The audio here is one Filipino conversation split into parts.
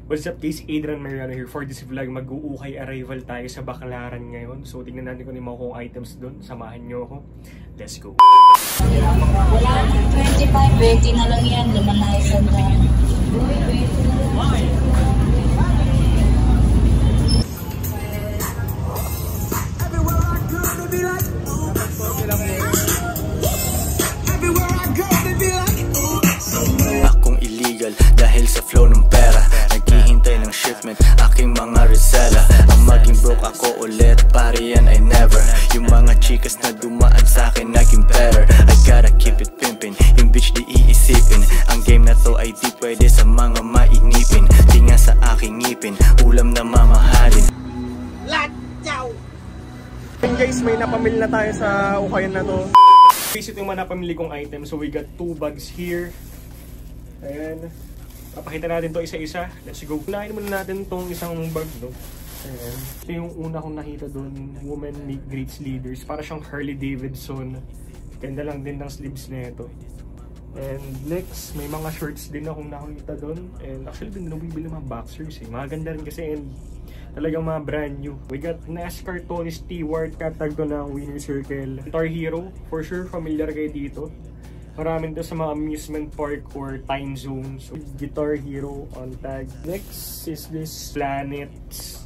What's up guys, Adrian Mariano here for this vlog. Mag-uukay arrival tayo sa Baclaran ngayon. So tingnan natin kung ano yung mga items doon. Samahan nyo ako. Let's go. Wala, 25, 20 na lang yan. Laman na isang daan. Akong illegal dahil sa flow ng pera. Naghihintay ng shipment, aking mga resela. Ang maging broke ako ulit, pare yan I never. Yung mga chikas na dumaan sa akin naging better. I gotta keep it pimpin', yung bitch di iisipin. Ang game na to ay di pwede sa mga mainipin. Di nga sa aking ngipin, ulam na mamahalin. And guys, may napamili na tayo sa ukayan na to. Guys, ito yung mga napamili kong item. So we got 2 bags here. Ayan. Papakita natin to isa-isa. Let's go. Unahin muna natin tong isang bag, no? Ayan. Ito yung una kong nakita doon. Women Make Great Leaders. Para siyang Harley Davidson. Ganda lang din ng sleeves na ito. And next, may mga shorts din akong nakita doon. And actually, din nabibili mga boxers eh. Maganda rin kasi and talagang mga brand new. We got NASCAR Tony Stewart. Katag to ng Winner Circle. Guitar Hero. For sure, familiar kayo dito. Maraming to sa mga amusement park or time zone. So, Guitar Hero on tag. Next is this Planets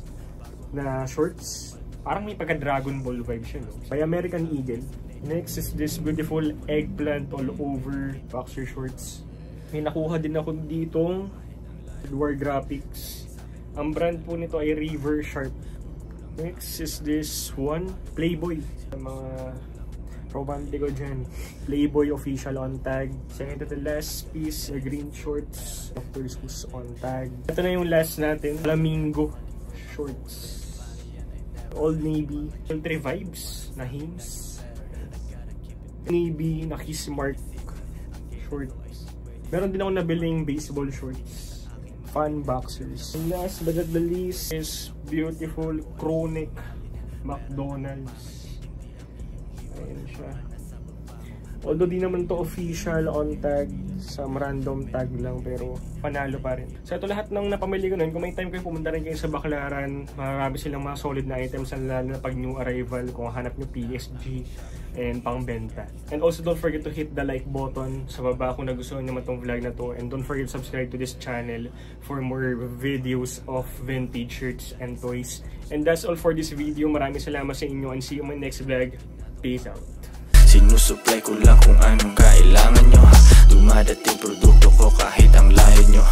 na shorts. Parang may pagka-Dragon Ball vibe siya, no? By American Eagle. Next is this beautiful eggplant all over boxer shorts. May nakuha din ako ditong War Graphics. Ang brand po nito ay River Sharp. Next is this one, Playboy. Mga romantiko dyan. Playboy official on tag. Second to the last piece, green shorts. Of course, who's on tag. Ito na yung last natin, Flamingo shorts. Old Navy. Country vibes na Hims. Navy na Kiss Mark shorts. Meron din ako nabiling baseball shorts. Fun boxers. And last but not the least is beautiful Chronic McDonald's. Ayan siya. Although di naman to official on tag, some random tag lang, pero panalo pa rin. So ito lahat ng napamili ko nun. Kung may time kayo pumunta rin kayo sa Baclaran, marami silang mga solid na items, lalo na pag new arrival, kung hanap nyo PSG and pangbenta. And also don't forget to hit the like button sa baba kung nagustuhan naman tong vlog na to. And don't forget to subscribe to this channel for more videos of vintage shirts and toys. And that's all for this video. Maraming salamat sa inyo and see you in my next vlog. Peace out. Sinusupply ko lang kung anong kailangan nyo. Dumadating produkto ko kahit ang lahi nyo.